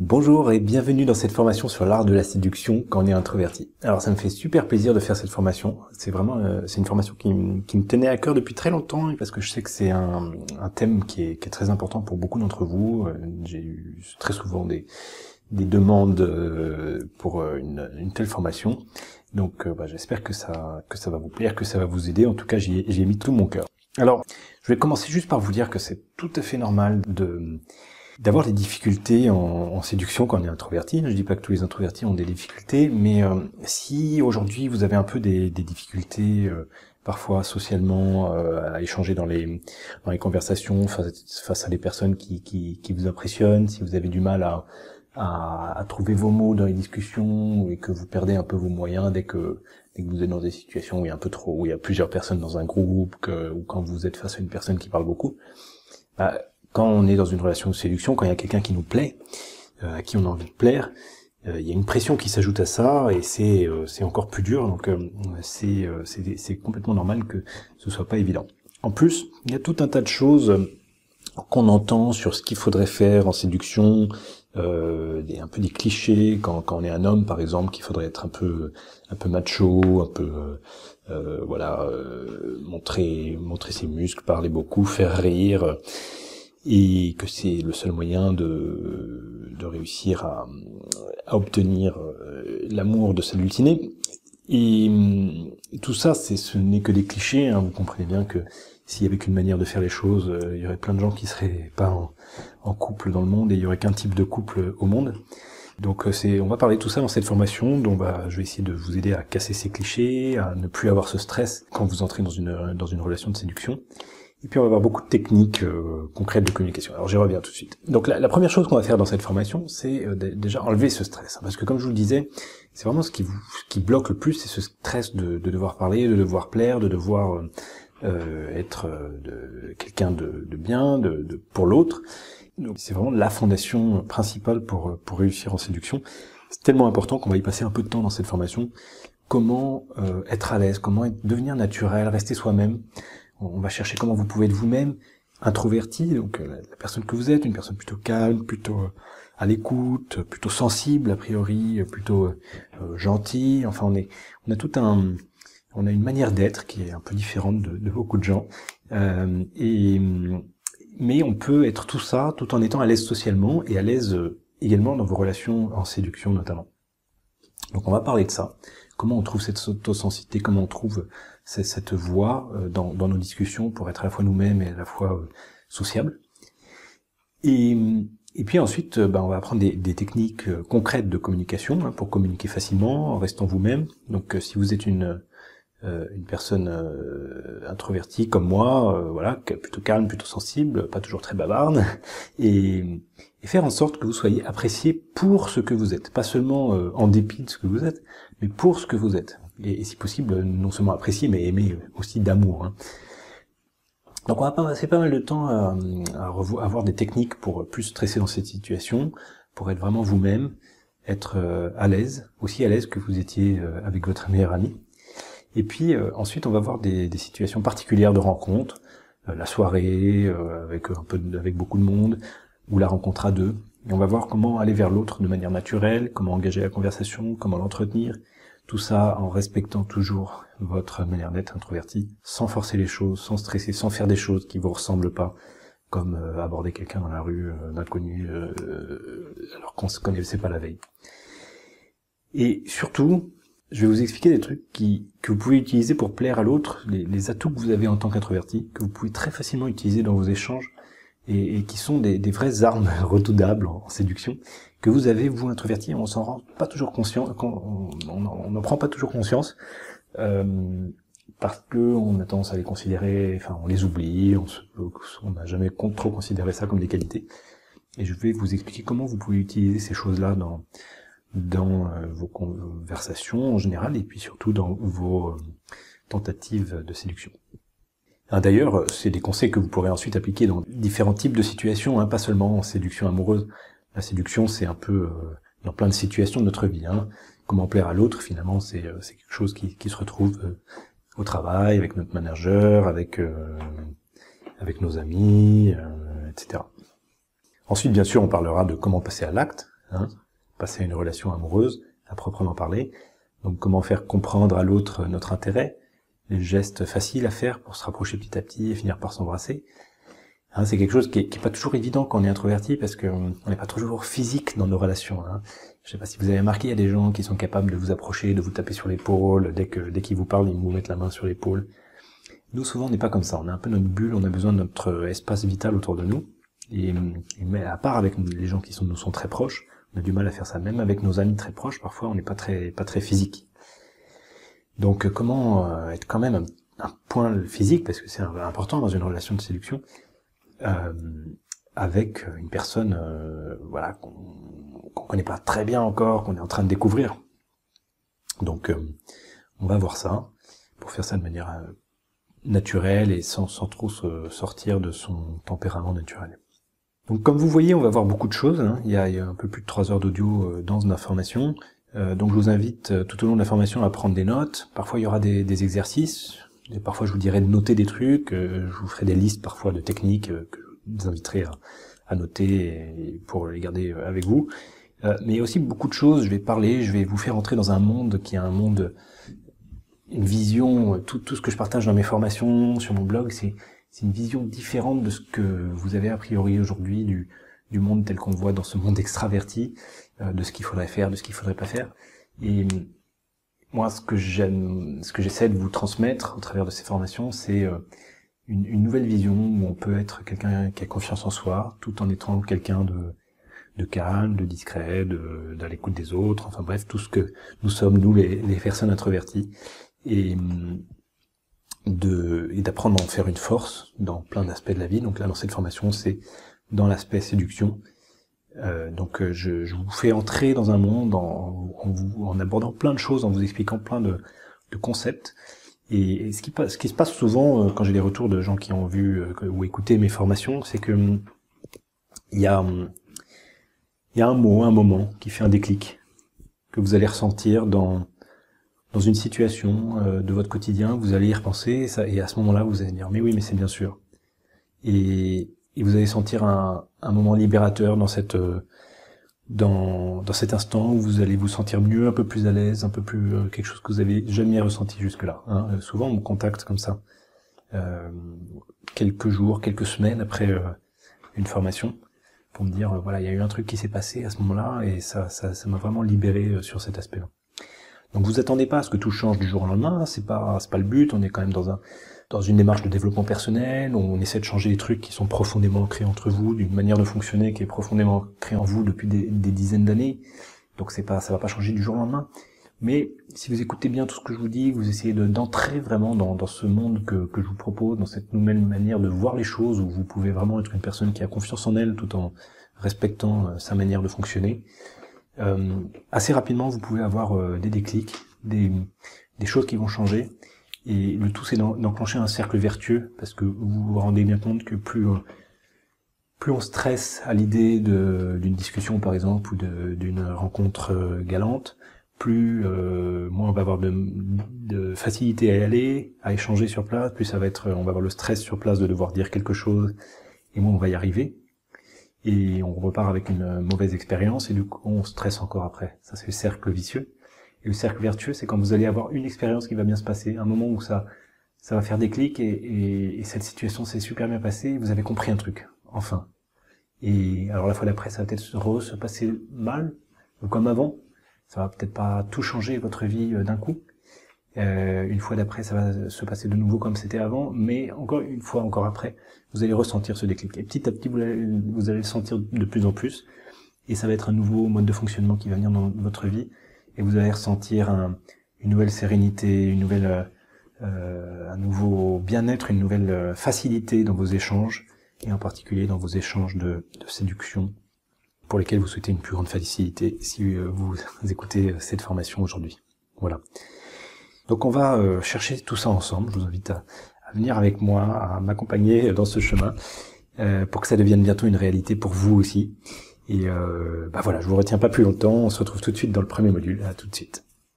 Bonjour et bienvenue dans cette formation sur l'art de la séduction quand on est introverti. Alors ça me fait super plaisir de faire cette formation. C'est vraiment c'est une formation qui me tenait à cœur depuis très longtemps parce que je sais que c'est un thème qui est très important pour beaucoup d'entre vous. J'ai eu très souvent des demandes pour une telle formation. Donc j'espère que ça va vous plaire, que ça va vous aider. En tout cas, j'y ai mis tout mon cœur. Alors, je vais commencer juste par vous dire que c'est tout à fait normal d'avoir des difficultés en séduction quand on est introverti. Je dis pas que tous les introvertis ont des difficultés, mais si aujourd'hui vous avez un peu des difficultés parfois socialement à échanger dans les conversations face à des personnes qui vous impressionnent, si vous avez du mal à trouver vos mots dans les discussions et que vous perdez un peu vos moyens dès que vous êtes dans des situations où il y a plusieurs personnes dans un groupe, ou quand vous êtes face à une personne qui parle beaucoup, quand on est dans une relation de séduction, quand il y a quelqu'un qui nous plaît, à qui on a envie de plaire, il y a une pression qui s'ajoute à ça et c'est encore plus dur. Donc c'est complètement normal que ce soit pas évident. En plus, il y a tout un tas de choses qu'on entend sur ce qu'il faudrait faire en séduction, un peu des clichés quand on est un homme par exemple, qu'il faudrait être un peu macho, un peu montrer ses muscles, parler beaucoup, faire rire, et que c'est le seul moyen de réussir à obtenir l'amour de sa dulcinée. Et tout ça, ce n'est que des clichés, hein. Vous comprenez bien que s'il y avait qu'une manière de faire les choses, il y aurait plein de gens qui seraient pas en couple dans le monde, et il y aurait qu'un type de couple au monde. Donc on va parler de tout ça dans cette formation, donc je vais essayer de vous aider à casser ces clichés, à ne plus avoir ce stress quand vous entrez dans une relation de séduction. Et puis on va avoir beaucoup de techniques concrètes de communication. Alors j'y reviens tout de suite. Donc la première chose qu'on va faire dans cette formation, c'est déjà enlever ce stress, hein, parce que comme je vous le disais, c'est vraiment ce qui bloque le plus, c'est ce stress de devoir parler, de devoir plaire, de devoir être quelqu'un de bien, pour l'autre. Donc c'est vraiment la fondation principale pour réussir en séduction. C'est tellement important qu'on va y passer un peu de temps dans cette formation. Comment être à l'aise, comment devenir naturel, rester soi-même. On va chercher comment vous pouvez être vous-même, introverti, donc la personne que vous êtes, une personne plutôt calme, plutôt à l'écoute, plutôt sensible a priori, plutôt gentille. Enfin, on a une manière d'être qui est un peu différente de beaucoup de gens, mais on peut être tout ça tout en étant à l'aise socialement et à l'aise également dans vos relations en séduction notamment. Donc on va parler de ça. Comment on trouve cette autosensité, comment on trouve cette voix dans nos discussions pour être à la fois nous-mêmes et à la fois sociable. Et puis ensuite, on va apprendre des techniques concrètes de communication, hein, pour communiquer facilement en restant vous-même. Donc si vous êtes une personne introvertie comme moi, plutôt calme, plutôt sensible, pas toujours très bavarde, et faire en sorte que vous soyez apprécié pour ce que vous êtes, pas seulement en dépit de ce que vous êtes, mais pour ce que vous êtes, et si possible non seulement apprécié mais aimé aussi d'amour, hein. Donc on va passer pas mal de temps à avoir des techniques pour plus stresser dans cette situation, pour être vraiment vous-même, être à l'aise, aussi à l'aise que vous étiez avec votre meilleur ami. Et puis ensuite on va voir des situations particulières de rencontre, la soirée avec beaucoup de monde, ou la rencontre à deux, et on va voir comment aller vers l'autre de manière naturelle, comment engager la conversation, comment l'entretenir, tout ça en respectant toujours votre manière d'être introverti, sans forcer les choses, sans stresser, sans faire des choses qui vous ressemblent pas, comme aborder quelqu'un dans la rue, un inconnu, alors qu'on se connaissait pas la veille. Et surtout, je vais vous expliquer des trucs que vous pouvez utiliser pour plaire à l'autre, les atouts que vous avez en tant qu'introverti, que vous pouvez très facilement utiliser dans vos échanges, et qui sont des vraies armes redoutables en séduction, que vous avez, vous, introverti, on s'en rend pas toujours conscient, on n'en prend pas toujours conscience, parce que on a tendance à les considérer, on les oublie, on n'a jamais trop considéré ça comme des qualités. Et je vais vous expliquer comment vous pouvez utiliser ces choses-là dans vos conversations en général, et puis surtout dans vos tentatives de séduction. D'ailleurs, c'est des conseils que vous pourrez ensuite appliquer dans différents types de situations, hein, pas seulement en séduction amoureuse. La séduction, c'est un peu dans plein de situations de notre vie, hein. Comment plaire à l'autre, finalement, c'est quelque chose qui se retrouve au travail, avec notre manager, avec nos amis, etc. Ensuite, bien sûr, on parlera de comment passer à l'acte, hein, passer à une relation amoureuse, à proprement parler. Donc comment faire comprendre à l'autre notre intérêt, les gestes faciles à faire pour se rapprocher petit à petit et finir par s'embrasser. Hein, c'est quelque chose qui est pas toujours évident quand on est introverti, parce que on n'est pas toujours physique dans nos relations. Hein. Je sais pas si vous avez remarqué, il y a des gens qui sont capables de vous approcher, de vous taper sur l'épaule, dès qu'ils vous parlent, ils vous mettent la main sur l'épaule. Nous, souvent, on n'est pas comme ça. On a un peu notre bulle, on a besoin de notre espace vital autour de nous. Mais à part avec les gens qui nous sont très proches, on a du mal à faire ça. Même avec nos amis très proches, parfois, on n'est pas très physique. Donc, comment être quand même un point physique, parce que c'est important dans une relation de séduction, avec une personne, voilà, qu'on connaît pas très bien encore, qu'on est en train de découvrir. Donc, on va voir ça, pour faire ça de manière naturelle et sans trop se sortir de son tempérament naturel. Donc comme vous voyez, on va voir beaucoup de choses, hein. Il y a un peu plus de 3 heures d'audio dense d'informations, donc je vous invite tout au long de la formation à prendre des notes. Parfois il y aura des exercices, et parfois je vous dirai de noter des trucs, je vous ferai des listes parfois de techniques que je vous inviterai à noter pour les garder avec vous. Mais il y a aussi beaucoup de choses, je vais vous faire entrer dans un monde qui est un monde, une vision, tout ce que je partage dans mes formations, sur mon blog, c'est une vision différente de ce que vous avez a priori aujourd'hui du monde tel qu'on le voit dans ce monde extraverti, de ce qu'il faudrait faire, de ce qu'il faudrait pas faire. Et moi, ce que j'essaie de vous transmettre au travers de ces formations, c'est une nouvelle vision où on peut être quelqu'un qui a confiance en soi, tout en étant quelqu'un de calme, de discret, de l'écoute des autres, enfin bref, tout ce que nous sommes, nous les personnes introverties, et d'apprendre à en faire une force dans plein d'aspects de la vie. Donc là, dans cette formation, c'est dans l'aspect séduction. Donc je vous fais entrer dans un monde en abordant plein de choses, en vous expliquant plein de concepts. Et ce qui se passe souvent quand j'ai des retours de gens qui ont vu ou écouté mes formations, c'est que il y a un mot, un moment qui fait un déclic, que vous allez ressentir dans une situation de votre quotidien, vous allez y repenser, et à ce moment-là, vous allez dire « mais oui, mais c'est bien sûr ». Et vous allez sentir un moment libérateur dans cet instant où vous allez vous sentir mieux, un peu plus à l'aise, un peu plus quelque chose que vous avez jamais ressenti jusque-là. Hein. Souvent, on me contacte comme ça, quelques jours, quelques semaines après une formation, pour me dire voilà, il y a eu un truc qui s'est passé à ce moment-là, et ça m'a vraiment libéré sur cet aspect-là. Donc vous attendez pas à ce que tout change du jour au lendemain, c'est pas le but, on est quand même dans une démarche de développement personnel, où on essaie de changer des trucs qui sont profondément ancrés entre vous, d'une manière de fonctionner qui est profondément ancrée en vous depuis des dizaines d'années. Donc ça va pas changer du jour au lendemain. Mais si vous écoutez bien tout ce que je vous dis, vous essayez d'entrer vraiment dans ce monde que je vous propose, dans cette nouvelle manière de voir les choses, où vous pouvez vraiment être une personne qui a confiance en elle tout en respectant sa manière de fonctionner. Assez rapidement, vous pouvez avoir des déclics, des choses qui vont changer, et le tout c'est d'enclencher un cercle vertueux, parce que vous vous rendez bien compte que plus on stresse à l'idée d'une discussion par exemple, ou d'une rencontre galante, plus moins on va avoir de facilité à y aller, à échanger sur place, plus on va avoir le stress sur place de devoir dire quelque chose, et moins on va y arriver. Et on repart avec une mauvaise expérience, et du coup on stresse encore après. Ça c'est le cercle vicieux. Et le cercle vertueux, c'est quand vous allez avoir une expérience qui va bien se passer, un moment où ça va faire des clics, et cette situation s'est super bien passée, et vous avez compris un truc, enfin. Et alors la fois d'après, ça va peut-être se passer mal, ou comme avant, ça va peut-être pas tout changer votre vie d'un coup. Une fois d'après, ça va se passer de nouveau comme c'était avant, mais encore après, vous allez ressentir ce déclic. Et petit à petit, vous allez le sentir de plus en plus, et ça va être un nouveau mode de fonctionnement qui va venir dans votre vie, et vous allez ressentir une nouvelle sérénité, un nouveau bien-être, une nouvelle facilité dans vos échanges, et en particulier dans vos échanges de séduction, pour lesquels vous souhaitez une plus grande facilité si vous écoutez cette formation aujourd'hui. Voilà. Donc on va chercher tout ça ensemble. Je vous invite à venir avec moi, à m'accompagner dans ce chemin, pour que ça devienne bientôt une réalité pour vous aussi. Et voilà, je vous retiens pas plus longtemps. On se retrouve tout de suite dans le premier module. À tout de suite.